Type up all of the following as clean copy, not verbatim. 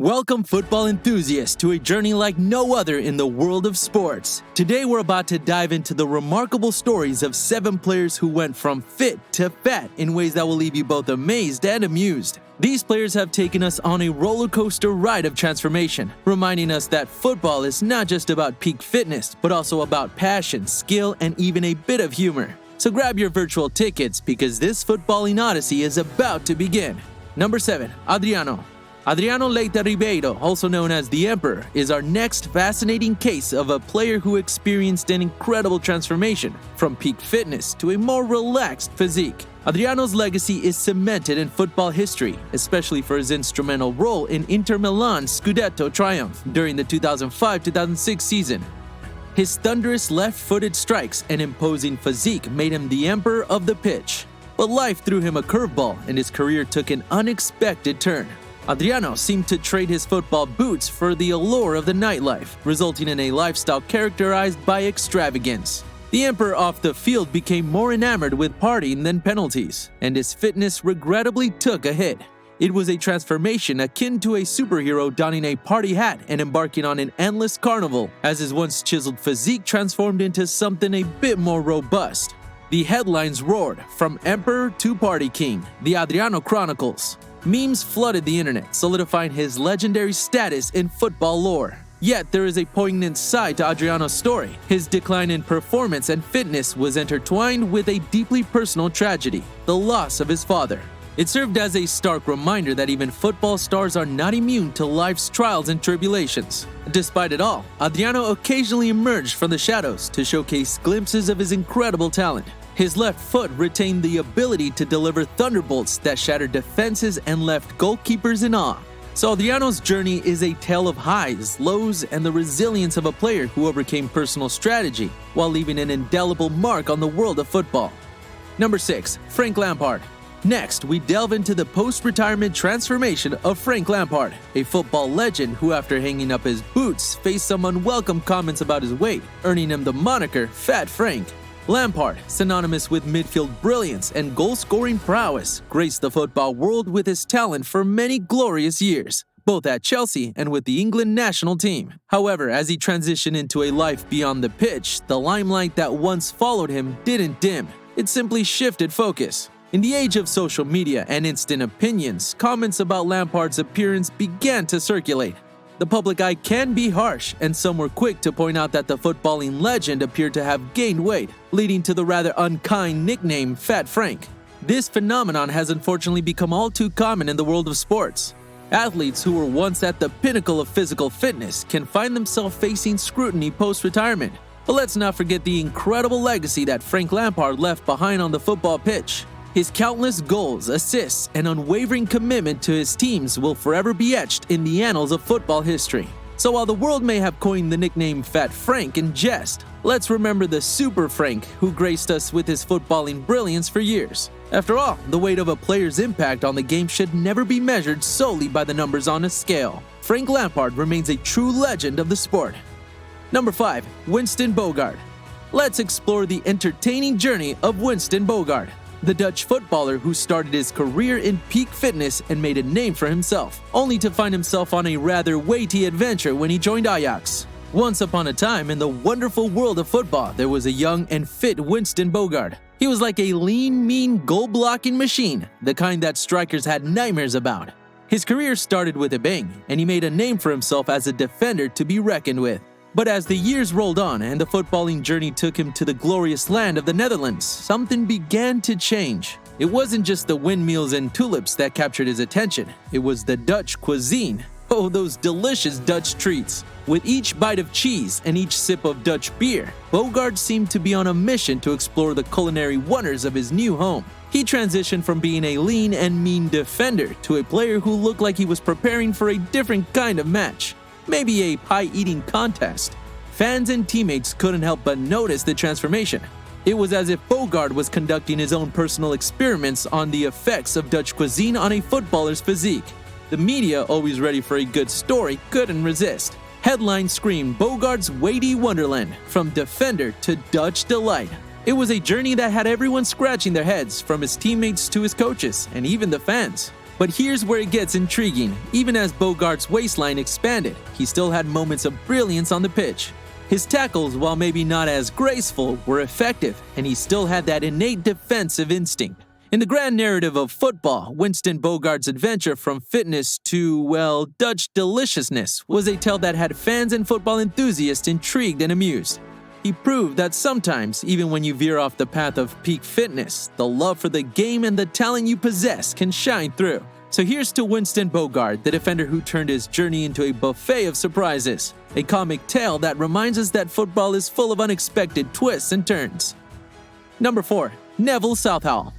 Welcome, football enthusiasts, to a journey like no other in the world of sports. Today, we're about to dive into the remarkable stories of 7 players who went from fit to fat in ways that will leave you both amazed and amused. These players have taken us on a roller coaster ride of transformation, reminding us that football is not just about peak fitness, but also about passion, skill, and even a bit of humor. So grab your virtual tickets because this footballing odyssey is about to begin. Number 7, Adriano. Adriano Leite Ribeiro, also known as the Emperor, is our next fascinating case of a player who experienced an incredible transformation from peak fitness to a more relaxed physique. Adriano's legacy is cemented in football history, especially for his instrumental role in Inter Milan's Scudetto triumph during the 2005-2006 season. His thunderous left-footed strikes and imposing physique made him the Emperor of the pitch. But life threw him a curveball and his career took an unexpected turn. Adriano seemed to trade his football boots for the allure of the nightlife, resulting in a lifestyle characterized by extravagance. The Emperor off the field became more enamored with partying than penalties, and his fitness regrettably took a hit. It was a transformation akin to a superhero donning a party hat and embarking on an endless carnival, as his once chiseled physique transformed into something a bit more robust. The headlines roared, from Emperor to Party King, the Adriano Chronicles. Memes flooded the internet, solidifying his legendary status in football lore. Yet there is a poignant side to Adriano's story. His decline in performance and fitness was intertwined with a deeply personal tragedy, the loss of his father. It served as a stark reminder that even football stars are not immune to life's trials and tribulations. Despite it all, Adriano occasionally emerged from the shadows to showcase glimpses of his incredible talent. His left foot retained the ability to deliver thunderbolts that shattered defenses and left goalkeepers in awe. So Adriano's journey is a tale of highs, lows, and the resilience of a player who overcame personal strategy while leaving an indelible mark on the world of football. Number 6, Frank Lampard. Next, we delve into the post-retirement transformation of Frank Lampard, a football legend who, after hanging up his boots, faced some unwelcome comments about his weight, earning him the moniker Fat Frank. Lampard, synonymous with midfield brilliance and goal-scoring prowess, graced the football world with his talent for many glorious years, both at Chelsea and with the England national team. However, as he transitioned into a life beyond the pitch, the limelight that once followed him didn't dim. It simply shifted focus. In the age of social media and instant opinions, comments about Lampard's appearance began to circulate. The public eye can be harsh, and some were quick to point out that the footballing legend appeared to have gained weight, leading to the rather unkind nickname Fat Frank. This phenomenon has unfortunately become all too common in the world of sports. Athletes who were once at the pinnacle of physical fitness can find themselves facing scrutiny post-retirement. But let's not forget the incredible legacy that Frank Lampard left behind on the football pitch. His countless goals, assists, and unwavering commitment to his teams will forever be etched in the annals of football history. So while the world may have coined the nickname Fat Frank in jest, let's remember the Super Frank who graced us with his footballing brilliance for years. After all, the weight of a player's impact on the game should never be measured solely by the numbers on a scale. Frank Lampard remains a true legend of the sport. Number 5, Winston Bogarde. Let's explore the entertaining journey of Winston Bogarde, the Dutch footballer who started his career in peak fitness and made a name for himself, only to find himself on a rather weighty adventure when he joined Ajax. Once upon a time in the wonderful world of football, there was a young and fit Winston Bogarde. He was like a lean, mean, goal-blocking machine, the kind that strikers had nightmares about. His career started with a bang, and he made a name for himself as a defender to be reckoned with. But as the years rolled on and the footballing journey took him to the glorious land of the Netherlands, something began to change. It wasn't just the windmills and tulips that captured his attention, it was the Dutch cuisine. Oh, those delicious Dutch treats. With each bite of cheese and each sip of Dutch beer, Bogarde seemed to be on a mission to explore the culinary wonders of his new home. He transitioned from being a lean and mean defender to a player who looked like he was preparing for a different kind of match. Maybe a pie-eating contest. Fans and teammates couldn't help but notice the transformation. It was as if Bogarde was conducting his own personal experiments on the effects of Dutch cuisine on a footballer's physique. The media, always ready for a good story, couldn't resist. Headlines screamed Bogarde's weighty wonderland, from defender to Dutch delight. It was a journey that had everyone scratching their heads, from his teammates to his coaches, and even the fans. But here's where it gets intriguing. Even as Bogart's waistline expanded, he still had moments of brilliance on the pitch. His tackles, while maybe not as graceful, were effective, and he still had that innate defensive instinct. In the grand narrative of football, Winston Bogart's adventure from fitness to, well, Dutch deliciousness was a tale that had fans and football enthusiasts intrigued and amused. He proved that sometimes, even when you veer off the path of peak fitness, the love for the game and the talent you possess can shine through. So here's to Winston Bogart, the defender who turned his journey into a buffet of surprises. A comic tale that reminds us that football is full of unexpected twists and turns. Number 4. Neville Southall.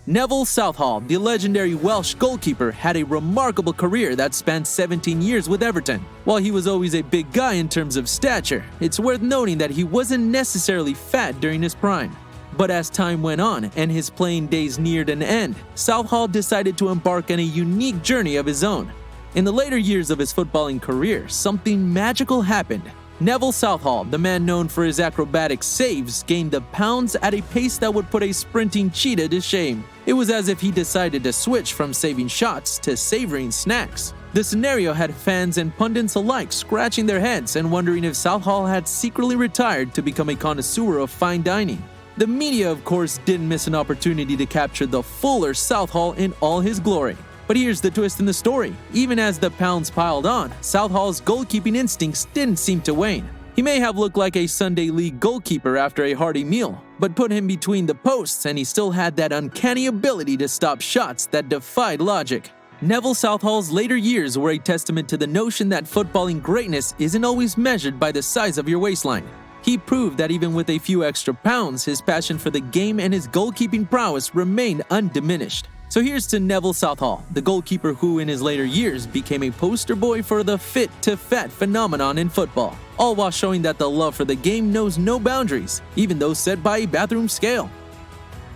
Neville Southall, the legendary Welsh goalkeeper, had a remarkable career that spanned 17 years with Everton. While he was always a big guy in terms of stature, it's worth noting that he wasn't necessarily fat during his prime. But as time went on and his playing days neared an end, Southall decided to embark on a unique journey of his own. In the later years of his footballing career, something magical happened. Neville Southall, the man known for his acrobatic saves, gained the pounds at a pace that would put a sprinting cheetah to shame. It was as if he decided to switch from saving shots to savoring snacks. The scenario had fans and pundits alike scratching their heads and wondering if Southall had secretly retired to become a connoisseur of fine dining. The media, of course, didn't miss an opportunity to capture the fuller Southall in all his glory. But here's the twist in the story. Even as the pounds piled on, Southall's goalkeeping instincts didn't seem to wane. He may have looked like a Sunday league goalkeeper after a hearty meal, but put him between the posts and he still had that uncanny ability to stop shots that defied logic. Neville Southall's later years were a testament to the notion that footballing greatness isn't always measured by the size of your waistline. He proved that even with a few extra pounds, his passion for the game and his goalkeeping prowess remained undiminished. So here's to Neville Southall, the goalkeeper who in his later years became a poster boy for the fit to fat phenomenon in football, all while showing that the love for the game knows no boundaries, even those set by a bathroom scale.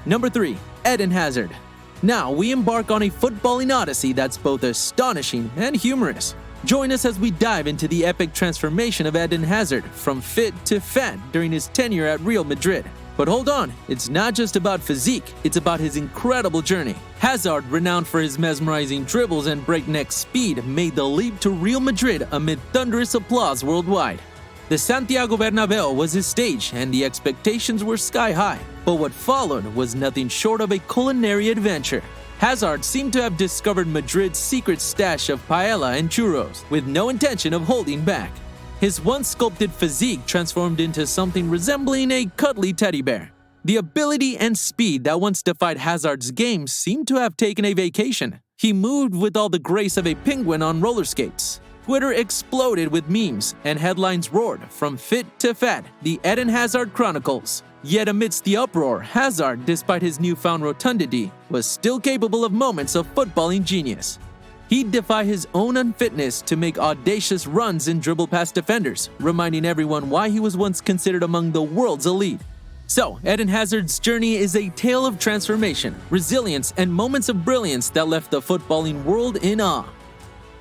Number 3. Eden Hazard. Now we embark on a footballing odyssey that's both astonishing and humorous. Join us as we dive into the epic transformation of Eden Hazard from fit to fat during his tenure at Real Madrid. But hold on, it's not just about physique, it's about his incredible journey. Hazard, renowned for his mesmerizing dribbles and breakneck speed, made the leap to Real Madrid amid thunderous applause worldwide. The Santiago Bernabeu was his stage and the expectations were sky high, but what followed was nothing short of a culinary adventure. Hazard seemed to have discovered Madrid's secret stash of paella and churros, with no intention of holding back. His once sculpted physique transformed into something resembling a cuddly teddy bear. The ability and speed that once defied Hazard's game seemed to have taken a vacation. He moved with all the grace of a penguin on roller skates. Twitter exploded with memes, and headlines roared from fit to fat, the Eden Hazard Chronicles. Yet amidst the uproar, Hazard, despite his newfound rotundity, was still capable of moments of footballing genius. He'd defy his own unfitness to make audacious runs and dribble past defenders, reminding everyone why he was once considered among the world's elite. So, Eden Hazard's journey is a tale of transformation, resilience, and moments of brilliance that left the footballing world in awe.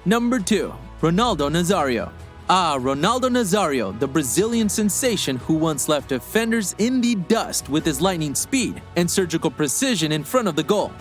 Number 2. Ronaldo Nazário. Ronaldo Nazário, the Brazilian sensation who once left defenders in the dust with his lightning speed and surgical precision in front of the goal.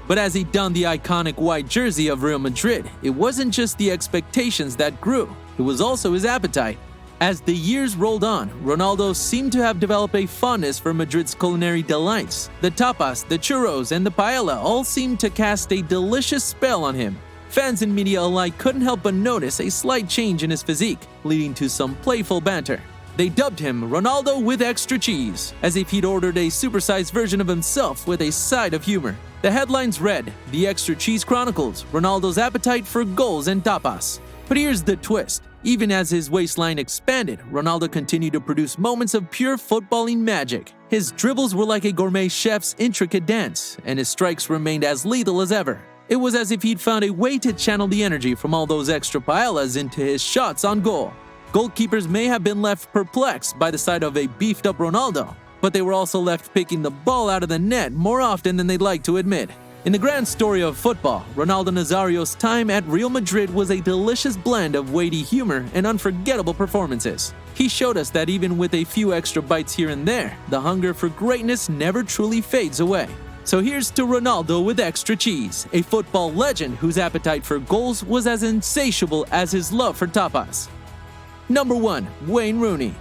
But as he donned the iconic white jersey of Real Madrid, it wasn't just the expectations that grew, it was also his appetite. As the years rolled on, Ronaldo seemed to have developed a fondness for Madrid's culinary delights. The tapas, the churros, and the paella all seemed to cast a delicious spell on him. Fans and media alike couldn't help but notice a slight change in his physique, leading to some playful banter. They dubbed him Ronaldo with extra cheese, as if he'd ordered a supersized version of himself with a side of humor. The headlines read, "The Extra Cheese Chronicles, Ronaldo's appetite for goals and tapas." But here's the twist. Even as his waistline expanded, Ronaldo continued to produce moments of pure footballing magic. His dribbles were like a gourmet chef's intricate dance, and his strikes remained as lethal as ever. It was as if he'd found a way to channel the energy from all those extra paellas into his shots on goal. Goalkeepers may have been left perplexed by the sight of a beefed-up Ronaldo, but they were also left picking the ball out of the net more often than they'd like to admit. In the grand story of football, Ronaldo Nazário's time at Real Madrid was a delicious blend of weighty humor and unforgettable performances. He showed us that even with a few extra bites here and there, the hunger for greatness never truly fades away. So here's to Ronaldo with extra cheese, a football legend whose appetite for goals was as insatiable as his love for tapas. Number 1. Wayne Rooney.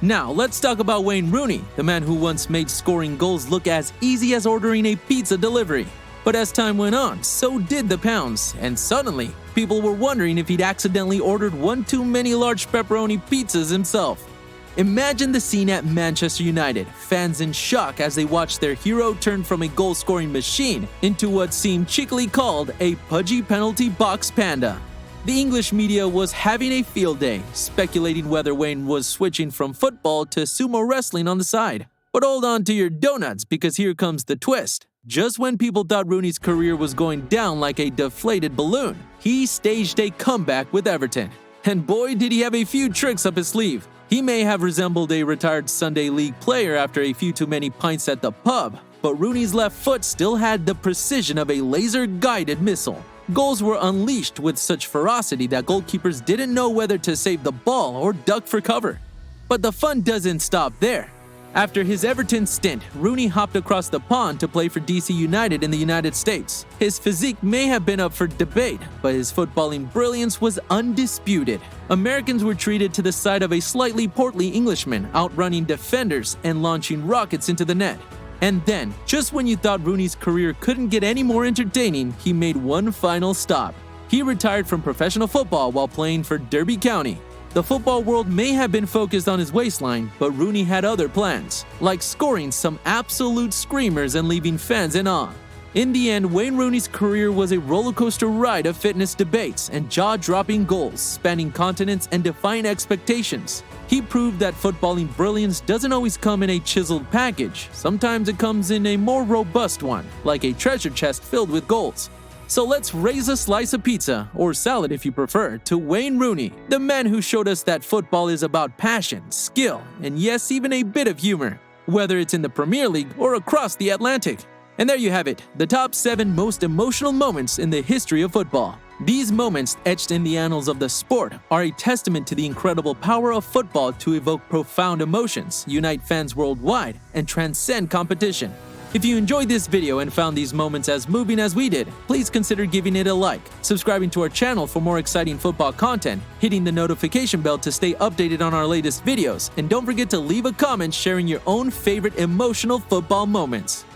Now, let's talk about Wayne Rooney, the man who once made scoring goals look as easy as ordering a pizza delivery. But as time went on, so did the pounds, and suddenly, people were wondering if he'd accidentally ordered one too many large pepperoni pizzas himself. Imagine the scene at Manchester United, fans in shock as they watched their hero turn from a goal-scoring machine into what seemed cheekily called a pudgy penalty box panda. The English media was having a field day, speculating whether Wayne was switching from football to sumo wrestling on the side. But hold on to your donuts, because here comes the twist. Just when people thought Rooney's career was going down like a deflated balloon, he staged a comeback with Everton. And boy, did he have a few tricks up his sleeve. He may have resembled a retired Sunday League player after a few too many pints at the pub, but Rooney's left foot still had the precision of a laser-guided missile. Goals were unleashed with such ferocity that goalkeepers didn't know whether to save the ball or duck for cover. But the fun doesn't stop there. After his Everton stint, Rooney hopped across the pond to play for DC United in the United States. His physique may have been up for debate, but his footballing brilliance was undisputed. Americans were treated to the sight of a slightly portly Englishman outrunning defenders and launching rockets into the net. And then, just when you thought Rooney's career couldn't get any more entertaining, he made one final stop. He retired from professional football while playing for Derby County. The football world may have been focused on his waistline, but Rooney had other plans, like scoring some absolute screamers and leaving fans in awe. In the end, Wayne Rooney's career was a rollercoaster ride of fitness debates and jaw-dropping goals, spanning continents and defying expectations. He proved that footballing brilliance doesn't always come in a chiseled package. Sometimes it comes in a more robust one, like a treasure chest filled with goals. So let's raise a slice of pizza, or salad if you prefer, to Wayne Rooney, the man who showed us that football is about passion, skill, and yes, even a bit of humor, whether it's in the Premier League or across the Atlantic. And there you have it, the top 7 most emotional moments in the history of football. These moments, etched in the annals of the sport, are a testament to the incredible power of football to evoke profound emotions, unite fans worldwide, and transcend competition. If you enjoyed this video and found these moments as moving as we did, please consider giving it a like, subscribing to our channel for more exciting football content, hitting the notification bell to stay updated on our latest videos, and don't forget to leave a comment sharing your own favorite emotional football moments.